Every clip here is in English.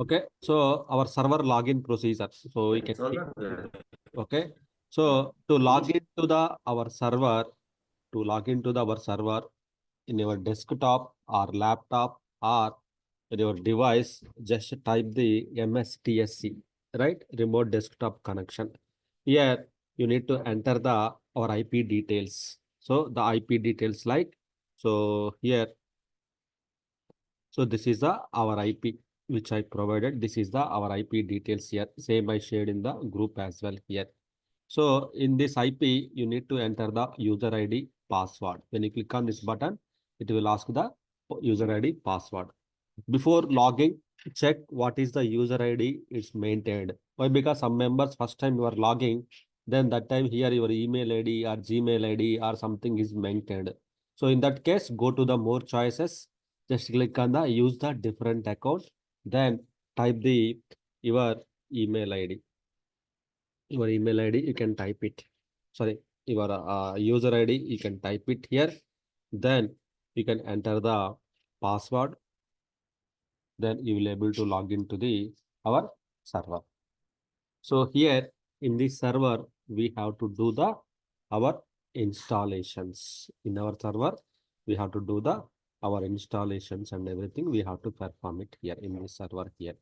Okay, so our server login procedure. So we can see. Okay, so to log into our server, our server in your desktop or laptop or your device, just type the MSTSC, right? Remote desktop connection. Here you need to enter our IP details. So the IP details like, so here, so this is our IP which I provided. This is our IP details here. Same I shared in the group as well here. So in this IP, you need to enter the user ID password. When you click on this button, it will ask the user ID password. Before logging, check what is the user ID is maintained. Why? Because some members first time you are logging, then that time here your email ID or Gmail ID or something is maintained. So in that case, go to the more choices. Just click on the use the different account. Then type your email ID. Your email ID, you can type it. Sorry, your user ID, you can type it here. Then you can enter the password. Then you will able to log into our server. So here in this server, we have to do our installations. In our server, we have to do our installations and everything. We have to perform it here in this server here.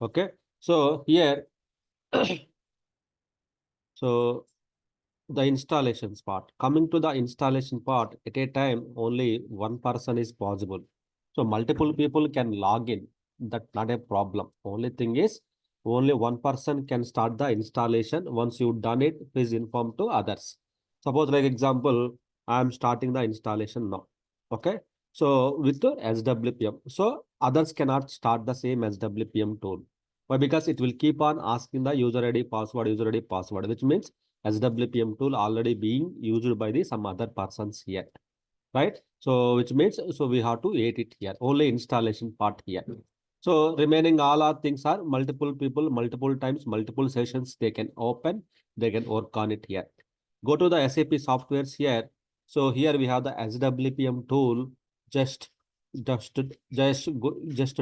Okay. So here, so the installations part. Coming to the installation part, at a time, only one person is possible. So multiple people can log in. That's not a problem. Only thing is, only one person can start the installation. Once you've done it, please inform to others. Suppose, like example, I am starting the installation now. Okay. So with the SWPM, so others cannot start the same SWPM tool. Why? Because it will keep on asking the user ID password, which means SWPM tool already being used by some other persons here, right? So which means, so we have to edit it here, only installation part here. So remaining all our things are multiple people, multiple times, multiple sessions, they can open, they can work on it here. Go to the SAP softwares here. So here we have the SWPM tool. Just, just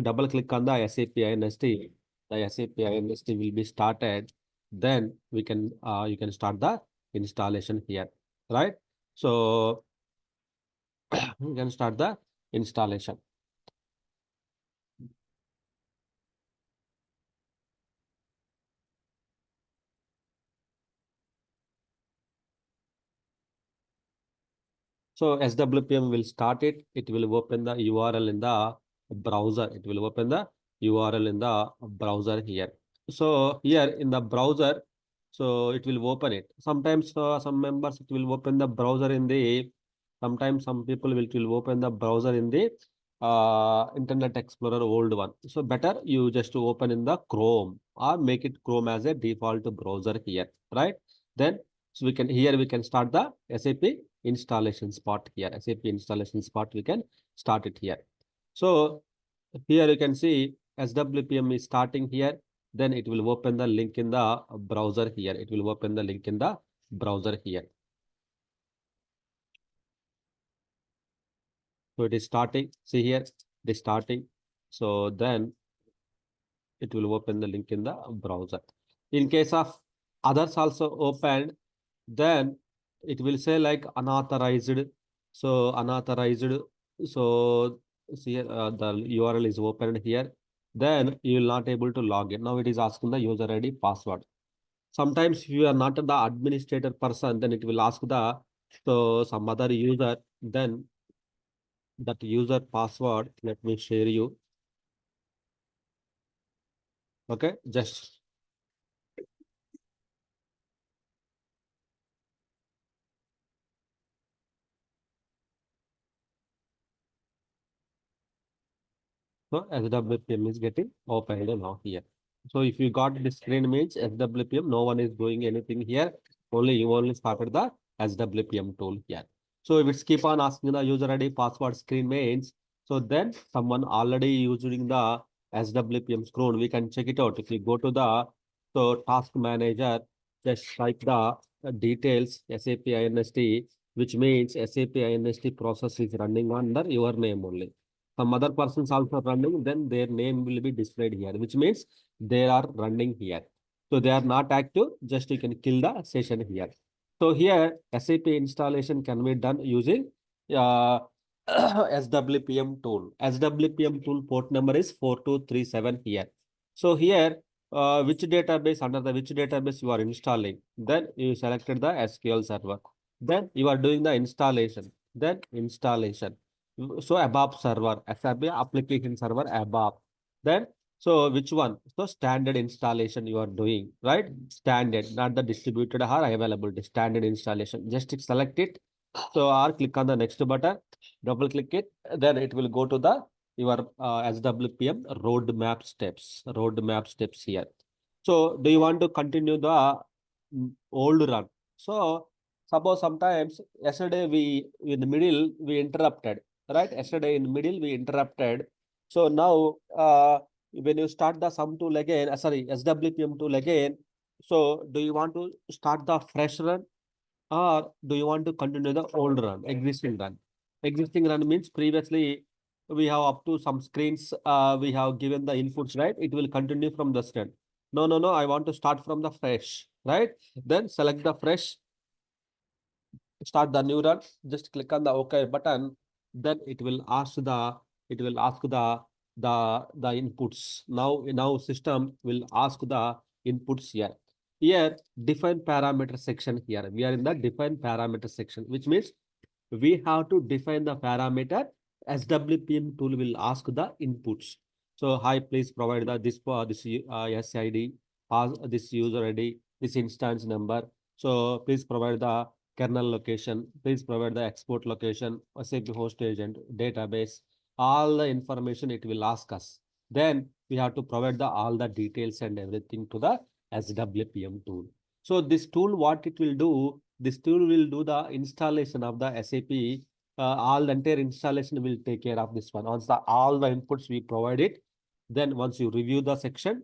double click on the SAP INST. The SAP INST will be started. Then we can, you can start the installation here, right? So you can start the installation. So SWPM will start it. It will open the URL in the browser. It will open the URL in the browser here. So here in the browser, so it will open it. Sometimes some members it will open the browser in the. Sometimes some people will open the browser in the Internet Explorer old one. So better you just open in the Chrome or make it Chrome as a default browser here, right? Then so we can here we can start the SAP installation spot here. SAP installation spot we can start it here. So here you can see SWPM is starting here. Then it will open the link in the browser here. It will open the link in the browser here. So it is starting. See here, it is starting. So then it will open the link in the browser. In case of others also opened, then it will say like unauthorized. So unauthorized. So see the URL is opened here. Then you will not able to log in. Now it is asking the user ID password. Sometimes if you are not the administrator person, then it will ask the so some other user. Then that user password. Let me share you. Okay, just so SWPM is getting opened now here. So if you got this screen means SWPM, no one is doing anything here. Only you only started the SWPM tool here. So if it's keep on asking the user ID password screen means, so then someone already using the SWPM screen, we can check it out. If you go to the so task manager, just type the details SAP INST, which means SAP INST process is running under your name only. some other persons also running, then their name will be displayed here, which means they are running here. So they are not active, just you can kill the session here. So here SAP installation can be done using uh, SWPM tool. SWPM tool port number is 4237 here. So here, which database, under the which database you are installing, then you selected the SQL server. Then you are doing the installation, then installation. So ABAP server, SAP application server ABAP. Then, so which one? So standard installation you are doing, right? Standard, not the distributed or availability, standard installation. Just select it. So or click on the next button, double click it, then it will go to the your SWPM roadmap steps here. So do you want to continue the old run? So suppose sometimes yesterday we in the middle we interrupted, right? Yesterday in the middle we interrupted. So now when you start the sum tool again, sorry, SWPM tool again, so do you want to start the fresh run or do you want to continue the old run, existing run? Existing run means previously we have up to some screens, we have given the inputs, right? It will continue from the start. No, no, no, I want to start from the fresh, right? Then select the fresh, start the new run, just click on the OK button. Then it will ask the inputs. Now system will ask the inputs here. Here, define parameter section here. We are in the define parameter section, which means we have to define the parameter. SWPM tool will ask the inputs. So, hi, please provide this SID, this user ID, this instance number. So, please provide the kernel location. Please provide the export location, SAP host agent, database, all the information it will ask us. Then we have to provide all the details and everything to the SWPM tool. So this tool, what it will do, this tool will do the installation of the SAP. All the entire installation will take care of this one. Once all the inputs we provided, then once you review the section,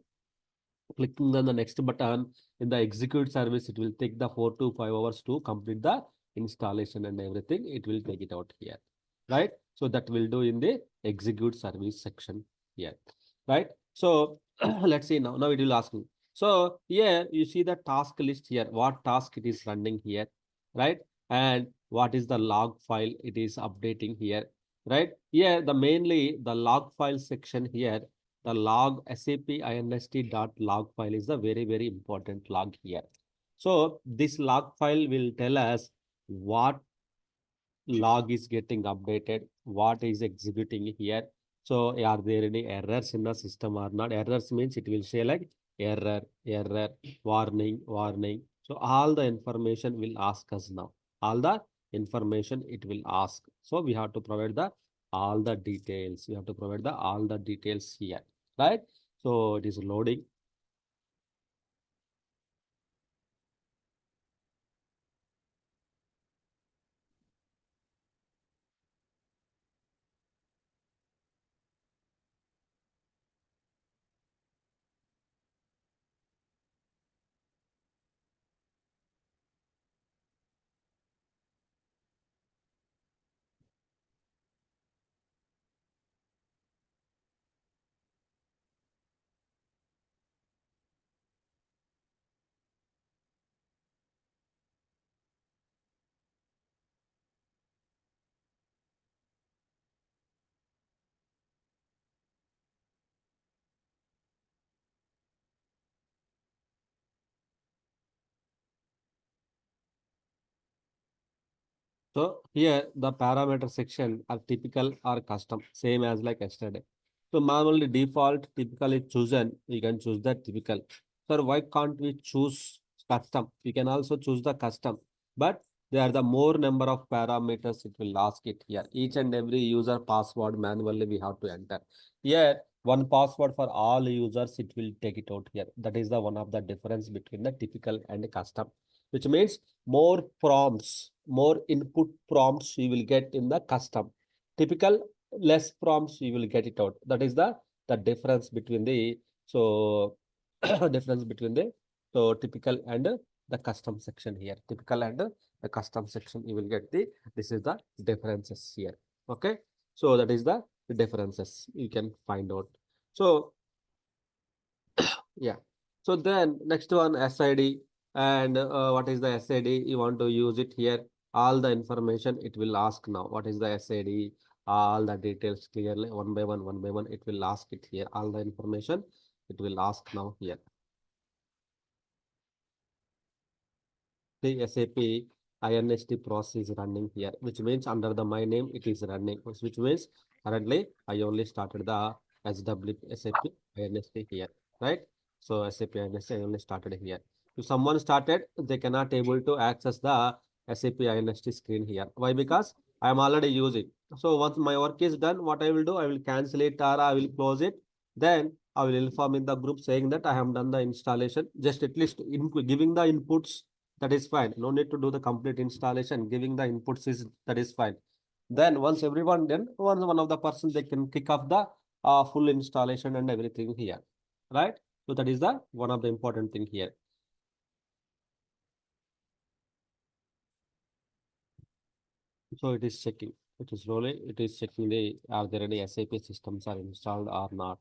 clicking on the next button in the execute service, it will take the 4 to 5 hours to complete the installation and everything. It will take it out here, right? So that will do in the execute service section here, right? So let's see now. Now it will ask me. So here you see the task list here, what task it is running here, right? And what is the log file it is updating here, right? Here the mainly the log file section here, the log SAP inst.log file is the very important log here. So this log file will tell us what log is getting updated, what is executing here. So are there any errors in the system or not? Errors means it will say like error, warning, warning. So all the information will ask us now. All the information it will ask. So we have to provide the all the details. We have to provide the all the details here, right? So it is loading. So here the parameter section are typical or custom, same as like yesterday. So manually default typical is chosen. You can choose the typical. So why can't we choose custom? You can also choose the custom, but there are the more number of parameters it will ask it here. Each and every user password manually we have to enter. Here one password for all users it will take it out here. That is the one of the difference between the typical and custom, which means more prompts, more input prompts you will get in the custom. Typical, less prompts you will get it out. That is the difference between the so difference between the so typical and the custom section here. Typical and the custom section you will get the this is the differences here. Okay, so that is the differences you can find out. So yeah. So then next one SID, and what is the SID? You want to use it here. All the information it will ask now. What is the SID? All the details clearly one by one, one by one. It will ask it here. All the information it will ask now here. The SAP INST process is running here, which means under the my name it is running, which means currently I only started the SAP INST here, right? So SAP INST I only started here. If someone started, they cannot able to access the SAP INST screen here. Why? Because I am already using. So once my work is done, what I will do, I will cancel it or I will close it. Then I will inform in the group saying that I have done the installation. Just at least giving the inputs, that is fine. No need to do the complete installation. Giving the inputs is that is fine. Then once everyone done, once one of the person they can kick off the full installation and everything here, right? So that is the one of the important thing here. So it is checking. It is rolling. It is checking the are there any SAP systems are installed or not.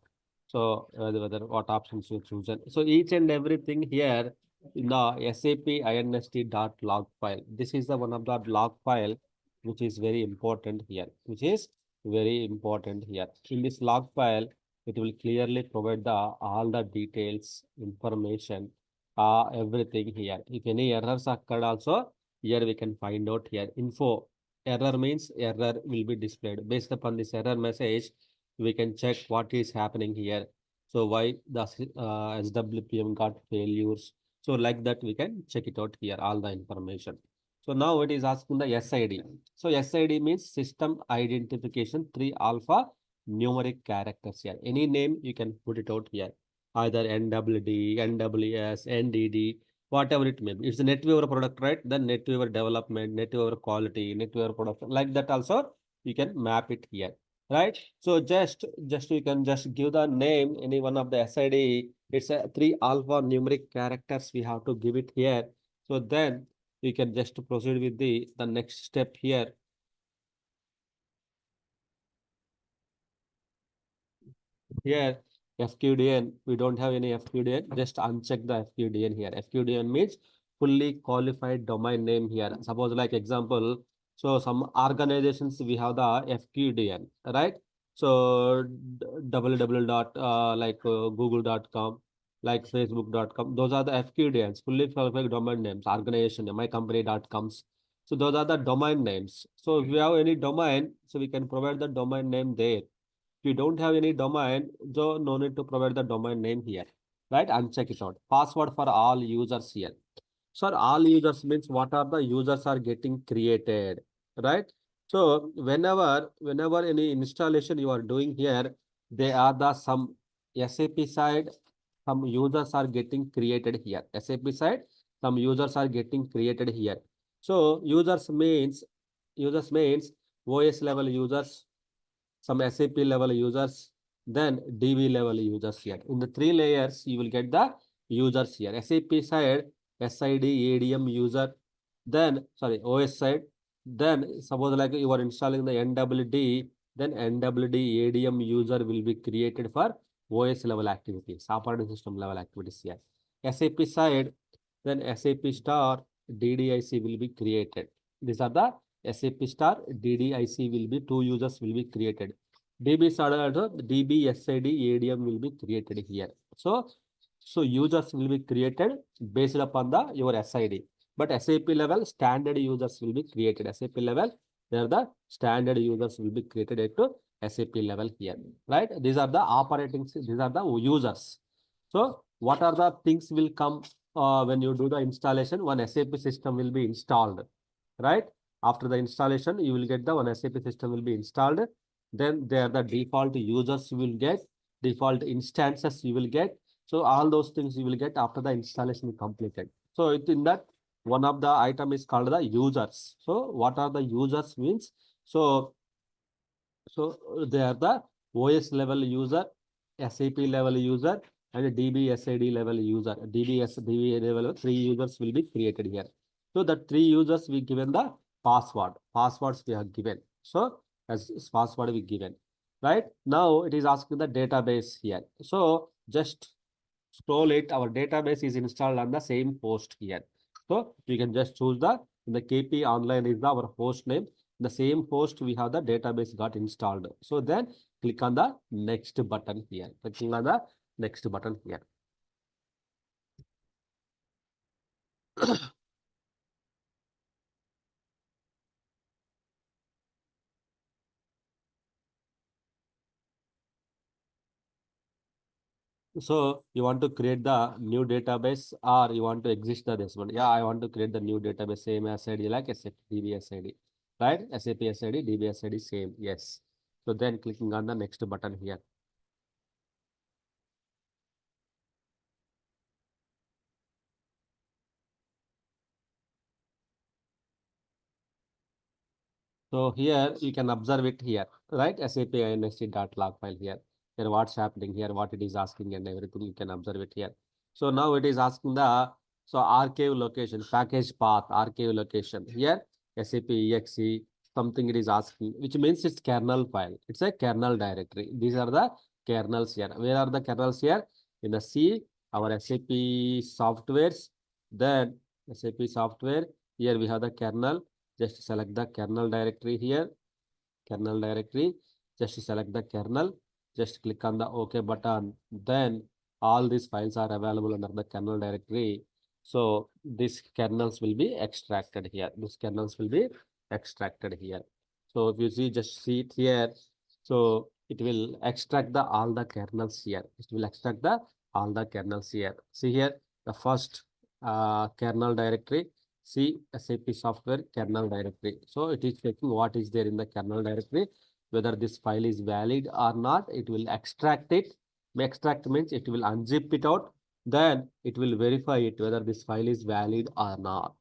So whether what options you choose. So each and everything here in the SAP inst.log file. This is the one of the log file which is very important here. Which is very important here. In this log file, it will clearly provide the all the details, information, everything here. If any errors occurred also, here we can find out here info. Error means error will be displayed. Based upon this error message, we can check what is happening here. So why the SWPM got failures. So like that, we can check it out here, all the information. So now it is asking the SID. So SID means system identification 3 alpha numeric characters here. Any name you can put it out here. Either NWD, NWS, NDD, whatever it may be. It's a NetWeaver product, right? Then NetWeaver development, NetWeaver quality, NetWeaver production, like that also you can map it here, right? So just you can just give the name any one of the SID. It's a 3 alpha numeric characters we have to give it here. So then you can just proceed with the next step here. Here, FQDN, we don't have any FQDN, just uncheck the FQDN here. FQDN means fully qualified domain name here. Suppose like example, so some organizations we have the FQDN, right? So www dot google.com, like facebook.com, those are the FQDNs, fully qualified domain names, organization, mycompany.coms. So those are the domain names. So if we have any domain, so we can provide the domain name there. If you don't have any domain, so no need to provide the domain name here, right? And check it out. Password for all users here. So all users means what are the users are getting created, right? So whenever any installation you are doing here, they are the some SAP side, some users are getting created here. SAP side, some users are getting created here. So users means OS level users, some SAP level users, then DB level users here. In the 3 layers, you will get the users here. SAP side, SID, ADM user, then, sorry, OS side, then suppose like you are installing the NWD, then NWD ADM user will be created for OS level activities, operating system level activities here. SAP side, then SAP star DDIC will be created. These are the SAP star DDIC will be 2 users will be created. DB star DB SID ADM will be created here. So users will be created based upon the your SID. But SAP level standard users will be created. SAP level, there the standard users will be created at SAP level here, right? These are the operating, these are the users. So what are the things will come when you do the installation? One SAP system will be installed, right? After the installation, you will get the one SAP system will be installed. Then there the default users you will get, default instances you will get. So all those things you will get after the installation is completed. So in that, one of the item is called the users. So what are the users means? So they are the OS level user, SAP level user, and DB level user. DB level 3 users will be created here. So the 3 users we given the password. Passwords we have given. So as password we given. right? Now it is asking the database here. So just scroll it. Our database is installed on the same host here. So we can just choose the KP online is our host name. The same host we have the database got installed. So then click on the next button here. Clicking on the next button here. So you want to create the new database or you want to exist the this one? Yeah, I want to create the new database, same as ID like SAP DBS ID, right? SAP SID, DBS ID, same. Yes. So then clicking on the next button here. So here you can observe it here, right? SAP inst.log file here. Here what's happening here, what it is asking and everything you can observe it here. So now it is asking the archive location, package path, archive location. Here SAP exe, something it is asking, which means it's kernel file. It's a kernel directory. These are the kernels here. Where are the kernels here? In the C, our SAP softwares, then SAP software. Here we have the kernel. Just select the kernel directory here, kernel directory. Just select the kernel. Just click on the OK button. Then all these files are available under the kernel directory. So these kernels will be extracted here. These kernels will be extracted here. So if you see, just see it here. So it will extract the all the kernels here. It will extract the all the kernels here. See here, the first kernel directory. See SAP software kernel directory. So it is checking what is there in the kernel directory, whether this file is valid or not. It will extract it. Extract means it will unzip it out. Then it will verify it whether this file is valid or not.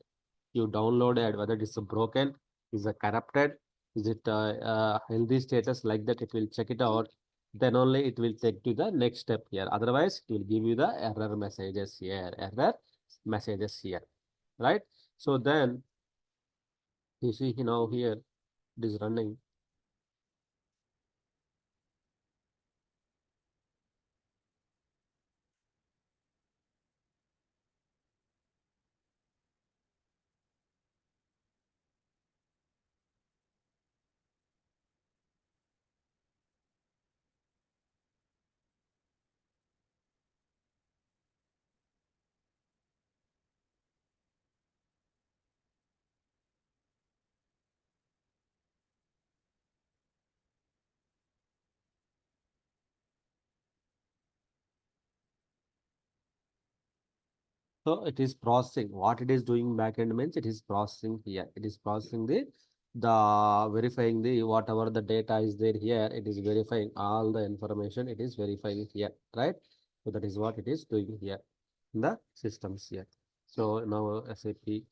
You downloaded, whether it is broken, is it corrupted, is it healthy status, like that it will check it out. Then only it will take to the next step here. Otherwise, it will give you the error messages here, right? So then you see now here it is running. So it is processing. What it is doing backend means it is processing here. It is processing the verifying the whatever the data is there here. It is verifying all the information. It is verifying here, right? So that is what it is doing here in the systems here. So now SAP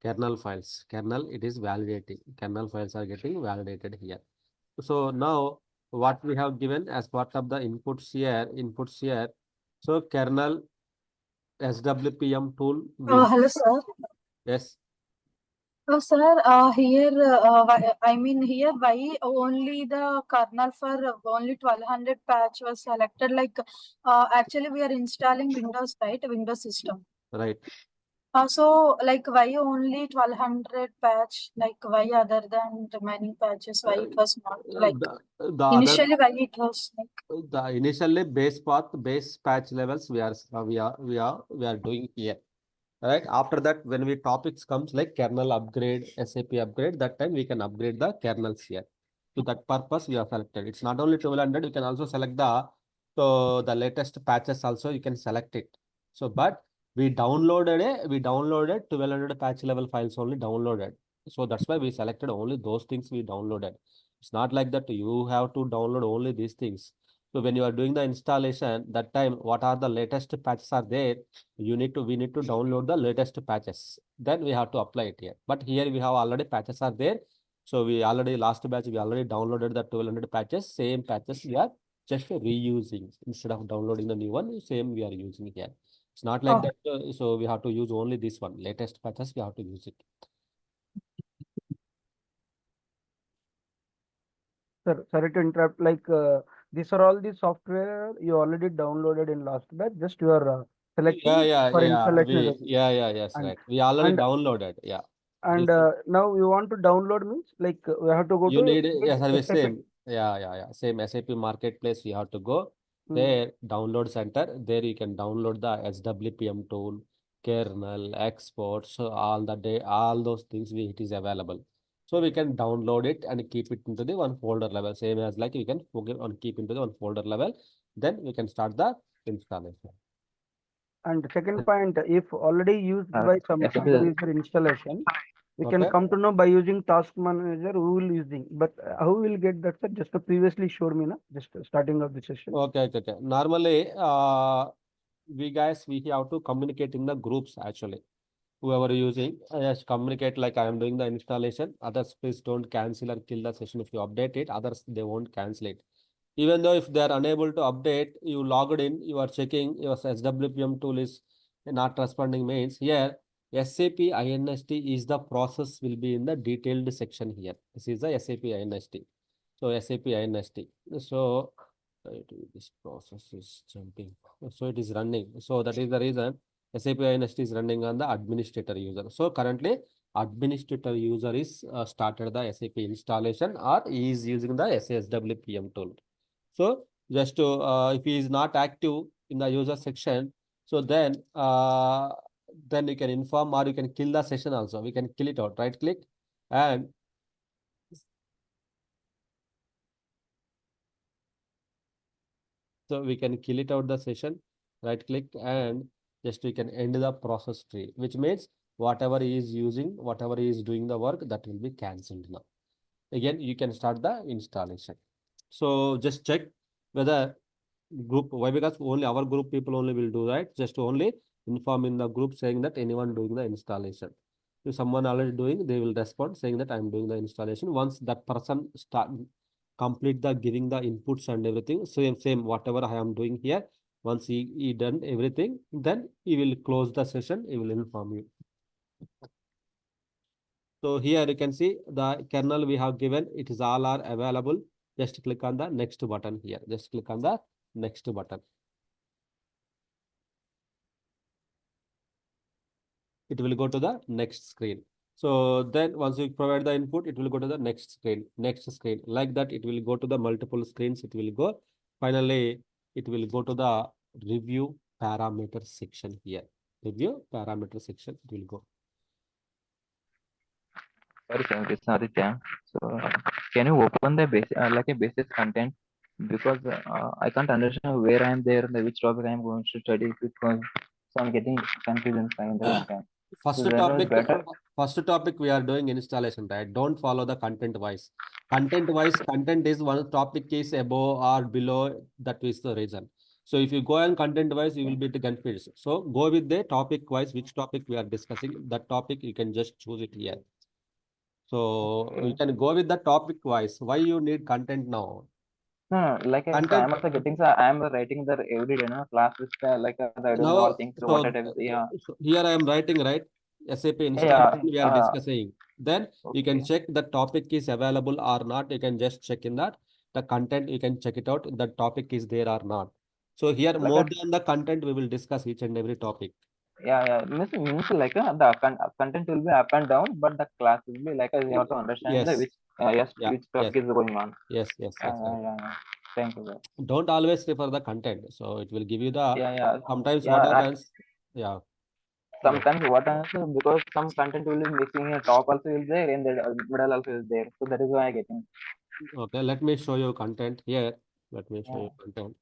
kernel files. Kernel it is validating. Kernel files are getting validated here. So now what we have given as part of the inputs here. So kernel SWPM tool will, Hello, sir. yes, Sir, I mean, here, why only the kernel for only 1200 patch was selected? Like, actually, we are installing Windows, right? Windows system. right. So, like, why only 1200 patch? Like, why other than remaining patches? Why it was not like The other initially? Why it was like? the initially base path, base patch levels we are doing here. Right. After that, when we topics comes like kernel upgrade, SAP upgrade, that time we can upgrade the kernels here. To that purpose, we are selected. It's not only 1200, you can also select the latest patches also, you can select it. So, but we downloaded 1200 patch level files only downloaded. So that's why we selected only those things we downloaded. It's not like that you have to download only these things. So when you are doing the installation, that time what are the latest patches are there, we need to download the latest patches. Then we have to apply it here. But here we have already patches are there. So we already last batch we already downloaded the 1200 patches. Same patches we are just reusing instead of downloading the new one. Same we are using here. It's not like Oh, that. So we have to use only this one. Latest patches we have to use it. Sir, sorry to interrupt. Like these are all the software you already downloaded in last batch. Just you are selecting for installation. Yes, And right. We already and downloaded. Yeah. and This now you want to download means like we have to go you to need a service SAP. same. Yeah. Same SAP marketplace. You have to go Hmm. there, download center. There you can download the SWPM tool, kernel, exports, so all the day, all those things it is available. So we can download it and keep it into the one folder level. Same as like we can focus on keep into the one folder level. Then we can start the installation. And second point, if already used by some SAP other user installation, we can Okay. come to know by using task manager who will using. But how will get that, sir? Just previously showed me, na? Just starting of the session. Okay. Normally, we have to communicate in the groups actually. Whoever using, just communicate like I am doing the installation. Others please don't cancel or kill the session if you update it. Others they won't cancel it. Even though if they are unable to update, you logged in, you are checking your SWPM tool is not responding means here SAP INST is the process will be in the detailed section here. This is the SAP INST. So SAP INST. So this process is jumping. So it is running. So that is the reason SAP INST is running on the administrator user. So currently administrator user is started the SAP installation or he is using the SWPM tool. So just to if he is not active in the user section, so then you can inform or you can kill the session also. We can kill it out. Right click and so we can kill it out the session. Right click and just we can end the process tree, which means whatever he is using, whatever he is doing the work, that will be cancelled now. Again, you can start the installation. So just check whether group, why? Because only our group people only will do that. Just only inform in the group saying that anyone doing the installation. If someone already doing, they will respond saying that I'm doing the installation. Once that person start complete the giving the inputs and everything, same whatever I am doing here. Once he done everything, then he will close the session. He will inform you. So here you can see the kernel we have given. It is all are available. Just click on the next button here. Just click on the next button. It will go to the next screen. So then once you provide the input, it will go to the next screen. Like that, it will go to the multiple screens. It will go. Finally, it will go to the review parameter section here. Review parameter section, it will go. Sorry, sir, this is Aditya. So, can you open the base, like a basis content? Because I can't understand where I am there, which topic I am going to study, because so I'm getting confused inside the content. First So, then it's better. topic we are doing installation, right? Don't follow the content wise. Content is one topic is above or below. That is the reason. So if you go on content wise, you will be confused. So go with the topic wise, which topic we are discussing. That topic you can just choose it here. So you can go with the topic wise. Why you need content now? No, like so Content I'm also getting, so I'm writing the every day, no class with I don't know all now. things. So what I So, yeah, here I am writing, right? SAP yeah, installation we are discussing. Then you can okay, check the topic is available or not. You can just check in that. The content, you can check it out. The topic is there or not. So here, like more than the content, we will discuss each and every topic. yeah, means like the content will be up and down, but the class will be like you have to understand the Yes. yes, Yeah. which Yes. topic is going on. That's right. Yeah. Thank you, sir. Don't always refer the content. So it will give you the, Yeah. sometimes what Yeah, happens. Yeah. sometimes what happens because some content will be mixing here, top also is there and the middle also is there. So that is why I getting. Okay. Let me show you content here. Let me show Yeah. you content.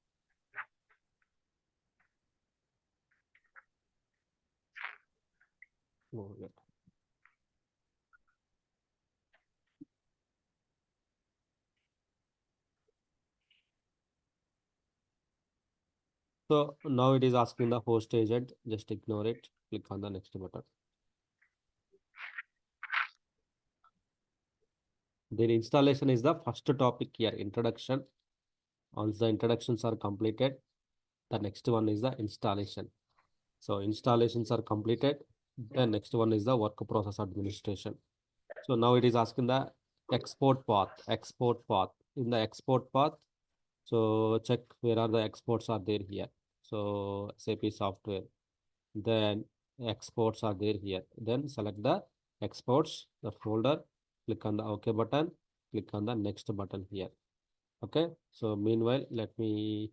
Oh, yeah. So now it is asking the host agent. Just ignore it. Click on the next button. The installation is the first topic here, introduction. Once the introductions are completed, the next one is the installation. So installations are completed. The next one is the work process administration. So now it is asking the export path. in the export path. So check where are the exports are there here. So SAP software, then exports are there here. Then select the exports, the folder, click on the OK button, click on the next button here. Okay. So meanwhile, let me.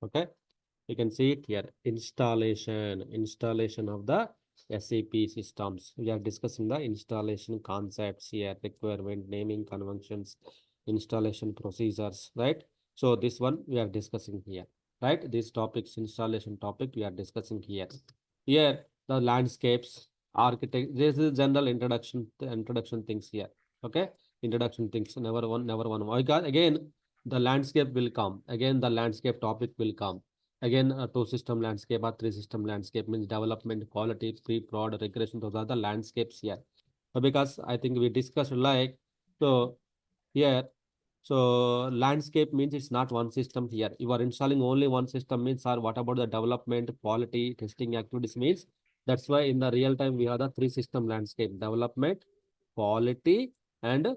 Okay. You can see it here. Installation of the SAP systems. We are discussing the installation concepts here, requirement, naming conventions, installation procedures, right? So this one we are discussing here, right? These topics, installation topic, we are discussing here. Here, the landscapes, architect, this is general introduction things here. Okay, introduction things, never one. Again, the landscape will come. Again, the landscape topic will come. Again, a two system landscape or three system landscape means development, quality, pre-prod, regression. Those are the landscapes here. Because I think we discussed like, so here, so landscape means it's not one system here. You are installing only one system means, or what about the development, quality, testing activities means. That's why in the real time we have the three system landscape: development, quality, and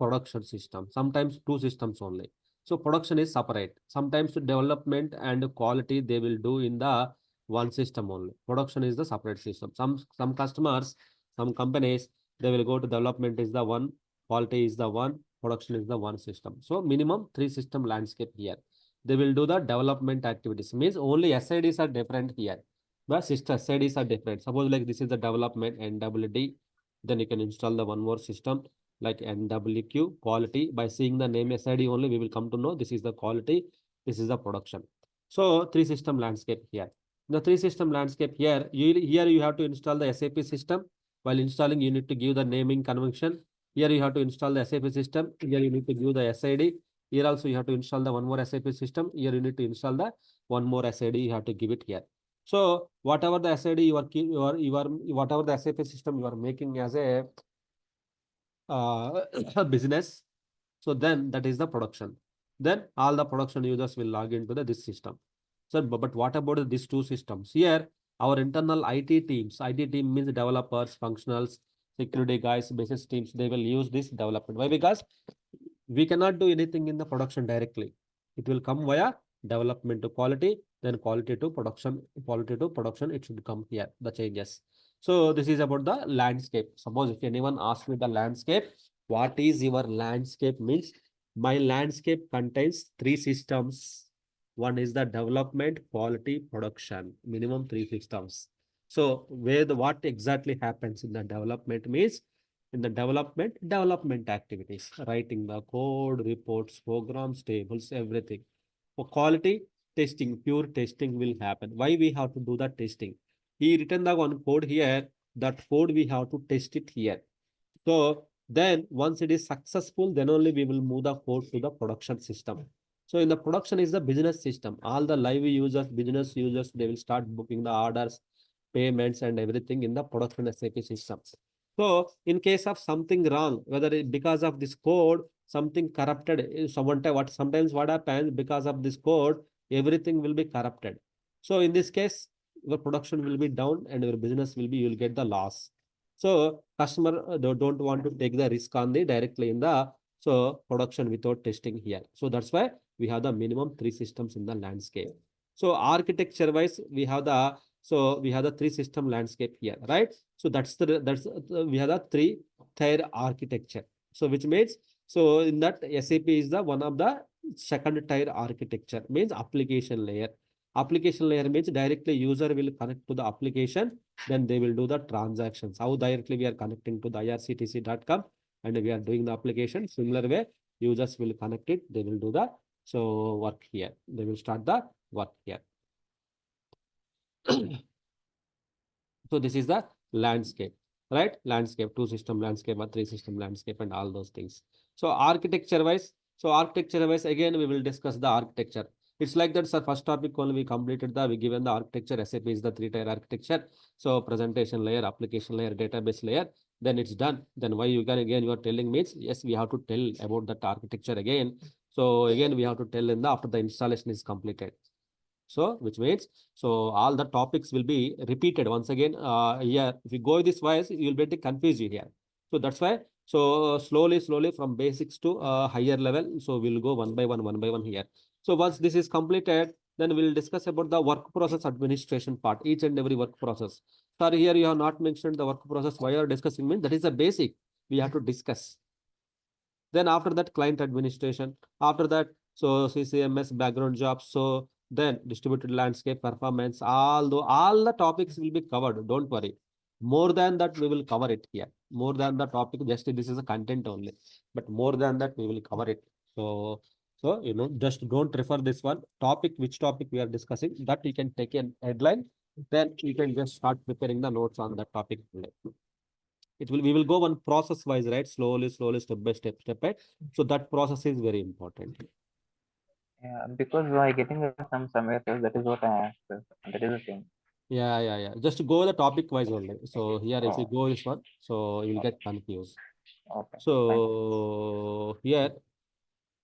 production system. Sometimes two systems only. So production is separate. Sometimes development and quality they will do in the one system only. Production is the separate system. Some customers, some companies, they will go to development is the one, quality is the one, production is the one system. So minimum three system landscape here. They will do the development activities. Means only SIDs are different here. But sister SIDs are different. Suppose like this is the development NWD. Then you can install the one more system like NWQ quality. By seeing the name SID only, we will come to know this is the quality, this is the production. So three system landscape here. The three system landscape here, here you have to install the SAP system. While installing, you need to give the naming convention. Here you have to install the SAP system. Here you need to give the SID. Here also you have to install the one more SAP system. Here you need to install the one more SID. You have to give it here. So whatever the SID you are whatever the SAP system you are making as a business, so then that is the production. Then all the production users will log into this system. So, but what about these two systems? Here, our internal IT teams, IT team means developers, functionals, security guys, business teams, they will use this development. Why? Because we cannot do anything in the production directly. It will come via development to quality, then quality to production, it should come here, the changes. So this is about the landscape. Suppose if anyone asks me the landscape, what is your landscape means? My landscape contains three systems. One is the development, quality, production, minimum three systems. So what exactly happens in the development means, in the development activities, writing the code, reports, programs, tables, everything. For quality, testing, pure testing will happen. Why we have to do the testing? He written the one code here, that code we have to test it here. So then once it is successful, then only we will move the code to the production system. So in the production is the business system. All the live users, business users, they will start booking the orders, payments, and everything in the production SAP systems. So in case of something wrong, whether because of this code, something corrupted, sometimes what happens, because of this code, everything will be corrupted. So in this case, your production will be down and your business will be, you will get the loss. So customer don't want to take the risk on the directly in the production without testing here. So that's why we have the minimum three systems in the landscape. So architecture wise, we have the three system landscape here, right? So we have the three tier architecture. So which means, so in that SAP is the one of the second tier architecture, means application layer. Application layer means directly user will connect to the application, then they will do the transactions. How directly we are connecting to the irctc.com and we are doing the application. Similar way, users will connect it, they will do the work here. They will start the work here. So this is the landscape, right? Landscape, 2-system landscape or 3-system landscape and all those things. So architecture wise, again, we will discuss the architecture. It's like that, sir. First topic only we completed we given the architecture. SAP is the 3-tier architecture. So presentation layer, application layer, database layer, then it's done. Then why you can again you are telling me, yes, we have to tell about that architecture again. So again, we have to tell in the after the installation is completed. So which means, so all the topics will be repeated once again here. If you go this wise, you will get confused here. So that's why, so slowly from basics to higher level. So we'll go one by one here. So once this is completed, then we'll discuss about the work process administration part, each and every work process. Sorry, here you have not mentioned the work process. Why you are discussing means that is a basic we have to discuss. Then after that, client administration. After that, so CCMS, background jobs. So then distributed landscape, performance, all the topics will be covered. Don't worry. More than that, we will cover it here. More than the topic, just this is a content only. But more than that, we will cover it. So you know, just don't refer this one topic, which topic we are discussing. That you can take an headline. Then you can just start preparing the notes on that topic. We will go one process wise, right? Slowly, step by step, So that process is very important. Yeah, because I getting somewhere else. That is what I asked. That is the thing. Yeah. Just go the topic wise only. So here, if you go this one, so you will get confused. Okay. So here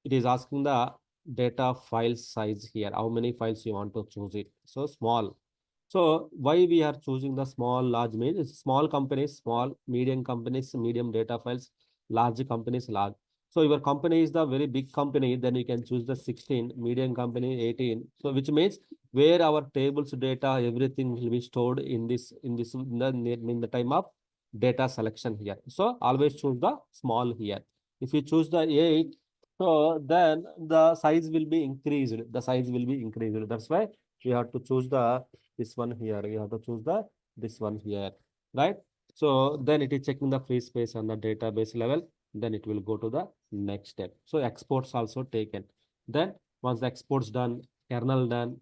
it is asking the data file size here. How many files you want to choose it? So small. So why we are choosing the small, large means small companies, small, medium companies, medium data files, large companies, large. So your company is the very big company, then you can choose the 16, medium company 18. So which means where our tables data, everything will be stored in the time of data selection here. So always choose the small here. If you choose the 8, so then the size will be increased. That's why we have to choose this one here. We have to choose this one here, right? So then it is checking the free space on the database level. Then it will go to the next step. So exports also taken. Then once the exports done, kernel done,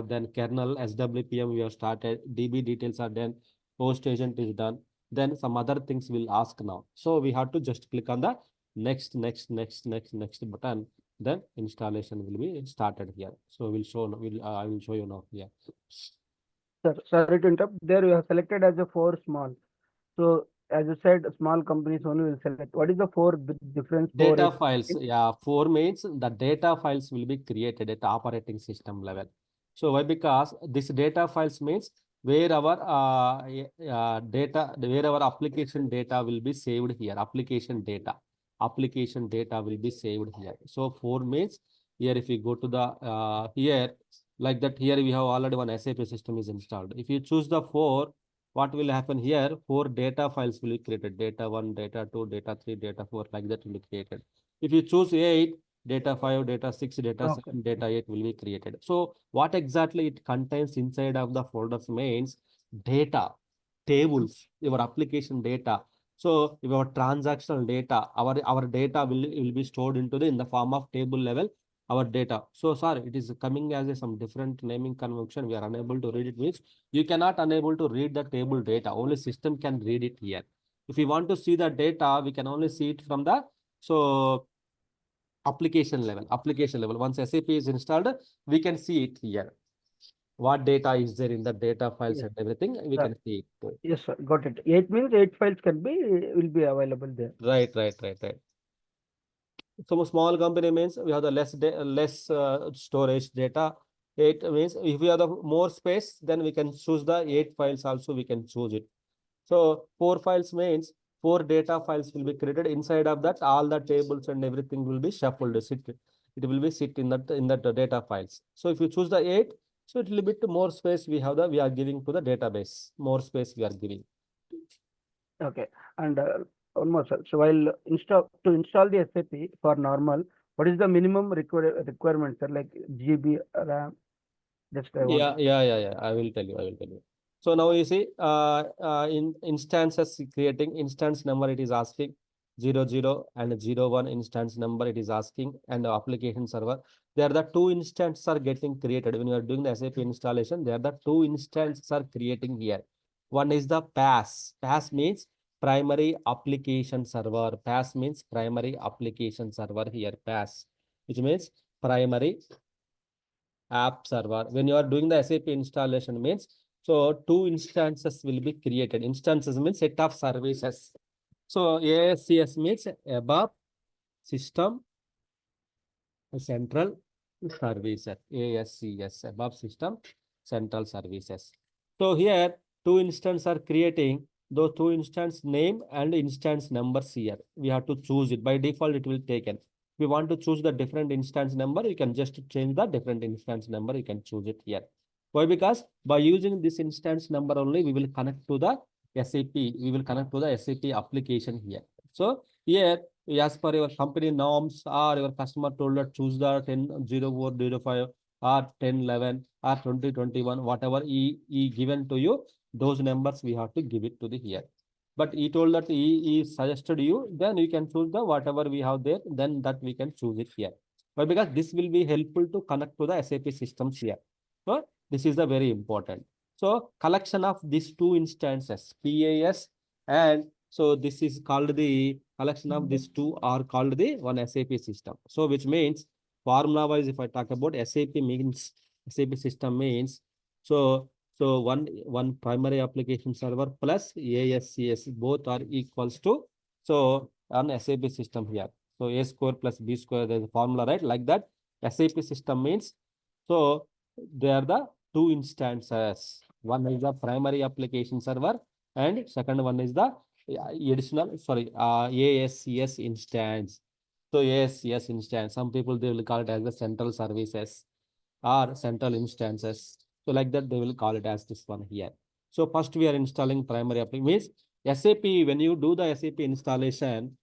then kernel SWPM we have started, DB details are done, host agent is done. Then some other things will ask now. So we have to just click on the next button. Then installation will be started here. So I will show you now here. Sir, sorry to interrupt. There you have selected as a 4 small. So as you said, small companies only will select. What is the 4 difference? Data files. Yeah, 4 means the data files will be created at operating system level. So why? Because this data files means where our where our application data will be saved here. Application data will be saved here. So 4 means here if you go to the here like that, here we have already one SAP system is installed. If you choose the 4, what will happen here? 4 data files will be created. Data 1, data 2, data 3, data 4, like that will be created. If you choose 8, data 5, data 6, data 7, data 8 will be created. So what exactly it contains inside of the folders means data, tables, your application data. So your transactional data, our data will be stored into in the form of table level, our data. So sorry, it is coming as some different naming convention. We are unable to read it means you cannot unable to read the table data. Only system can read it here. If you want to see the data, we can only see it from the application level. Once SAP is installed, we can see it here. What data is there in the data files and everything, we can see it. Yes, sir. Got it. 8 means 8 files will be available there. Right. So small company means we have the less storage data. 8 means if we have the more space, then we can choose the 8 files also, we can choose it. So 4 files means 4 data files will be created. Inside of that, all the tables and everything will be shuffled. It will be sit in that data files. So if you choose the 8, so it will be more space we are giving to the database. More space we are giving. Okay. And one more, sir. So while to install the SAP for normal, what is the minimum requirement, sir? Like GB RAM. Just Yeah. I will tell you. So now you see, in instances creating instance number, it is asking. 00 and 01 instance number it is asking, and the application server. There the two instances are getting created when you are doing the SAP installation. There the two instances are creating here. One is the PAS. PAS means primary application server. PAS means primary application server here. PAS, which means primary app server. When you are doing the SAP installation means, so two instances will be created. Instances means set of services. So ASCS means above system central services. ASCS, above system central services. So here two instances are creating. Those two instance name and instance numbers here. We have to choose it. By default, it will taken. If you want to choose the different instance number, you can just change the different instance number. You can choose it here. Why? Because by using this instance number only, we will connect to the SAP. We will connect to the SAP application here. So here, as per your company norms or your customer told that choose the 10.04.05 or 10.11 or 20.21, whatever he given to you, those numbers we have to give it to the here. But he told that he suggested you, then you can choose the whatever we have there, then that we can choose it here. But because this will be helpful to connect to the SAP systems here. So this is the very important. So collection of these two instances, PAS, and so this is called the collection of these two are called the one SAP system. So which means formula wise, if I talk about SAP means SAP system means so one primary application server plus ASCS both are equals to so an SAP system here. So A square plus B square, there is a formula, right? Like that. SAP system means so they are the two instances. One is the primary application server, and second one is the additional ASCS instance. So ASCS instance, some people they will call it as the central services or central instances. So like that they will call it as this one here. So first we are installing primary application means SAP. When you do the SAP installation,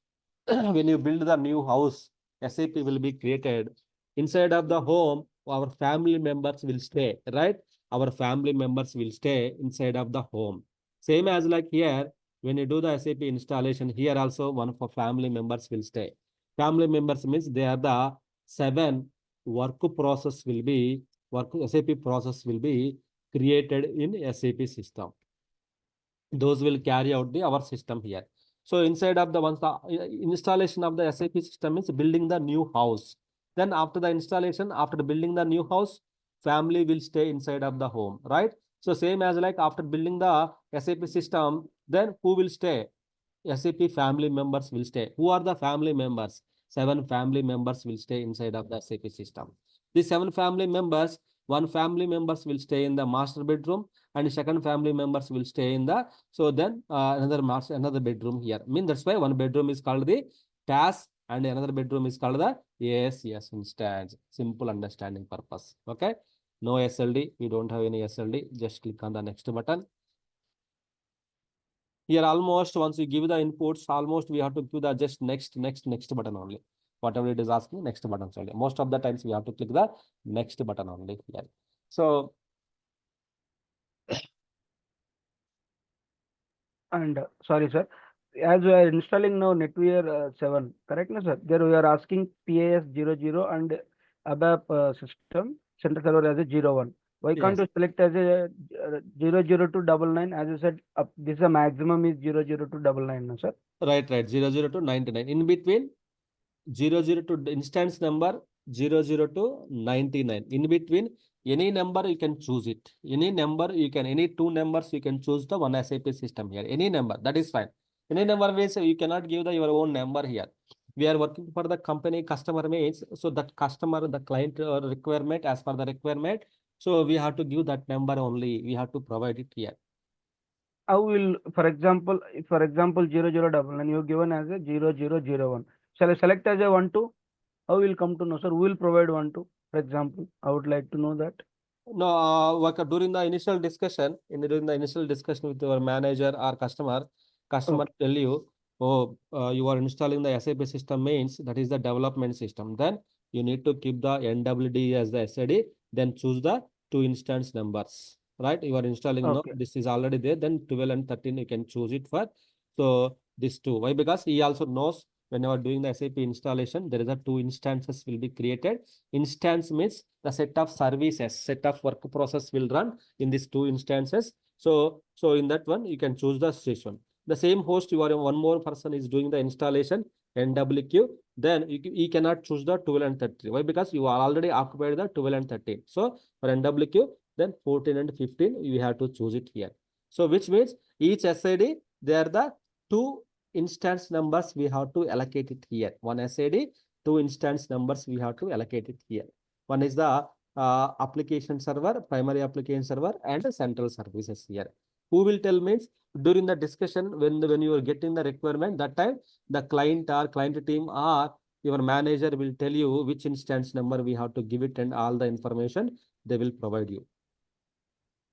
when you build the new house, SAP will be created. Inside of the home, our family members will stay, right? Our family members will stay inside of the home. Same as like here, when you do the SAP installation, here also one of our family members will stay. Family members means they are the 7 SAP process will be created in SAP system. Those will carry out our system here. So inside of the once the installation of the SAP system is building the new house. Then after the installation, after building the new house, family will stay inside of the home, right? So same as like after building the SAP system, then who will stay? SAP family members will stay. Who are the family members? 7 family members will stay inside of the SAP system. These 7 family members, one family members will stay in the master bedroom, and second family members will stay in the another bedroom here. I mean that's why one bedroom is called the TAS and another bedroom is called the ASCS instance. Simple understanding purpose. Okay. No SLD. We don't have any SLD. Just click on the next button. Here almost once you give the inputs, almost we have to give the just next button only. Whatever it is asking, next button only. Most of the times we have to click the next button only here. So and sorry sir, as we are installing now NetWear 7, correct no sir? There we are asking PAS 00 and ABAP system center server as a 01. Why can't yes. you select as a 00299? As you said, this is a maximum is 00299, no sir? Right. 00 to 99. In between 00 to instance number 00 to 99. In between any number you can choose it. Any number you can, any 2 numbers you can choose the one SAP system here. Any number, that is fine. Any number means you cannot give your own number here. We are working for the company customer means, so that customer, the client requirement as per the requirement. So we have to give that number only. We have to provide it here. How will, for example, 0099 you given as a 0001. Shall I select as a 12? How will come to know, sir? Who will provide 12? For example, I would like to know that. No, during the initial discussion, with your manager or customer Okay. tell you, oh, you are installing the SAP system means that is the development system. Then you need to keep the NWD as the SID, then choose the 2 instance numbers, right? You are installing, no, Okay. this is already there, then 12 and 13 you can choose it for. So these two. Why? Because he also knows when you are doing the SAP installation, there is a 2 instances will be created. Instance means the set of services, set of work process will run in these 2 instances. So in that one, you can choose the session. The same host, you are one more person is doing the installation, NWQ, then you cannot choose the 12 and 13. Why? Because you are already occupied the 12 and 13. So for NWQ, then 14 and 15, you have to choose it here. So which means each SID, they are the 2 instance numbers we have to allocate it here. One SID, 2 instance numbers we have to allocate it here. One is the application server, primary application server, and central services here. Who will tell means during the discussion when you are getting the requirement, that time the client or client team or your manager will tell you which instance number we have to give it, and all the information they will provide you.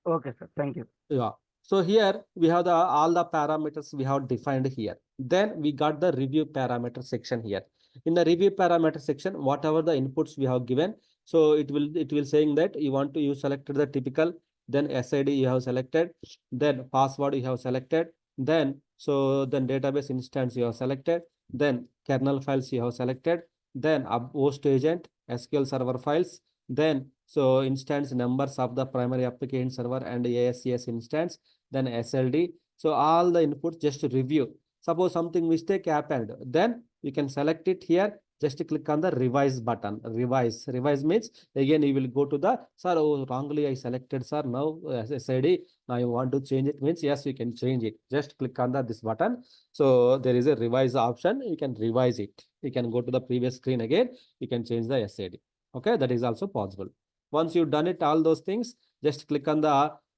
Okay, sir. Thank you. Yeah. So here we have all the parameters we have defined here. Then we got the review parameter section here. In the review parameter section, whatever the inputs we have given, so it will saying that you selected the typical, then SID you have selected, then password you have selected, then database instance you have selected, then kernel files you have selected, then host agent, SQL server files, then instance numbers of the primary application server and ASCS instance, then SLD. So all the inputs just review. Suppose something mistake happened, then you can select it here. Just click on the revise button. Revise means again you will go to the sir. Oh, wrongly I selected sir. Now SID. Now you want to change it means yes, you can change it. Just click on this button. So there is a revise option. You can revise it. You can go to the previous screen again. You can change the SID. Okay, that is also possible. Once you've done it, all those things, just click on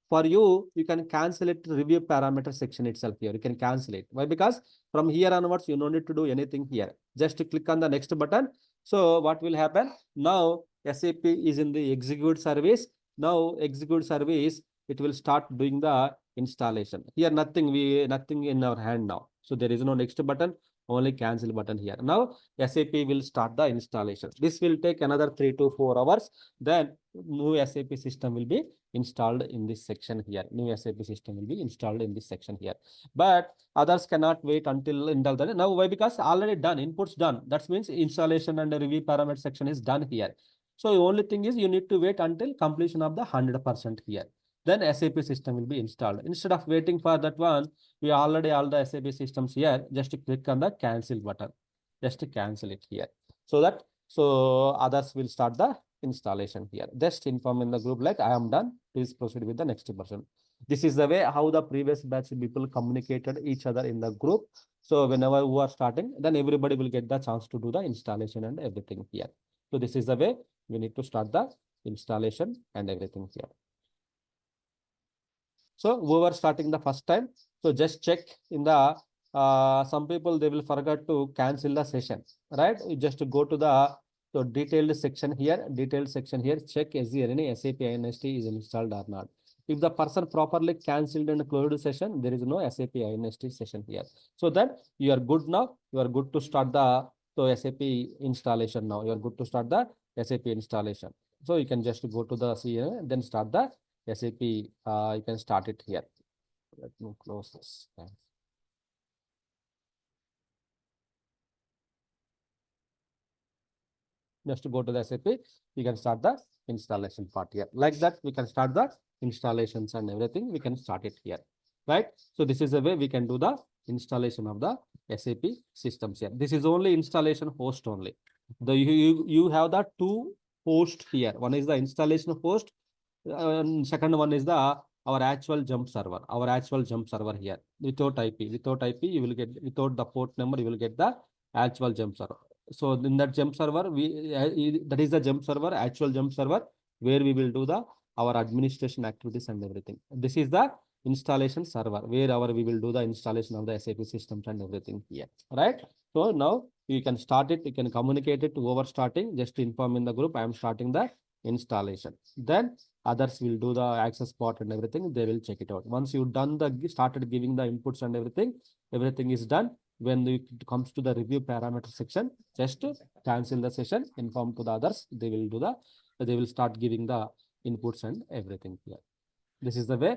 for you can cancel it review parameter section itself here. You can cancel it. Why? Because from here onwards, you don't need to do anything here. Just click on the next button. So what will happen? Now SAP is in the execute service. Now execute service, it will start doing the installation. Here nothing in our hand now. So there is no next button, only cancel button here. Now SAP will start the installation. This will take another 3 to 4 hours. Then new SAP system will be installed in this section here. New SAP system will be installed in this section here. But others cannot wait until now. Why? Because already done, inputs done. That means installation and the review parameter section is done here. So the only thing is you need to wait until completion of the 100% here. Then SAP system will be installed. Instead of waiting for that one, we already all the SAP systems here. Just click on the cancel button. Just cancel it here. So others will start the installation here. Just inform in the group like I am done. Please proceed with the next person. This is the way how the previous batch people communicated each other in the group. So whenever we are starting, then everybody will get the chance to do the installation and everything here. So this is the way we need to start the installation and everything here. So whoever starting the first time, so just check in the some people they will forget to cancel the session, right? You just go to the detailed section here. Check is there any SAP INST is installed or not. If the person properly cancelled and closed session, there is no SAP INST session here. So then you are good now. You are good to start the SAP installation now. You are good to start the SAP installation. So you can just go to the then start the SAP. You can start it here. Let me close this. Just to go to the SAP, we can start the installation part here. Like that, we can start the installations and everything. We can start it here, right? So this is the way we can do the installation of the SAP systems here. This is only installation host only. You have the 2 hosts here. One is the installation host, and second one is our actual jump server. Our actual jump server here without IP. Without IP, you will get without the port number. You will get the actual jump server. So in that jump server, that is the jump server, actual jump server, where we will do our administration activities and everything. This is the installation server where we will do the installation of the SAP systems and everything here, right? So now you can start it. You can communicate it to whoever starting. Just to inform in the group, I am starting the installation. Then others will do the access part and everything. They will check it out. Once you've done started giving the inputs and everything is done. When it comes to the review parameter section, just cancel the session, inform to the others. They will start giving the inputs and everything here. This is the way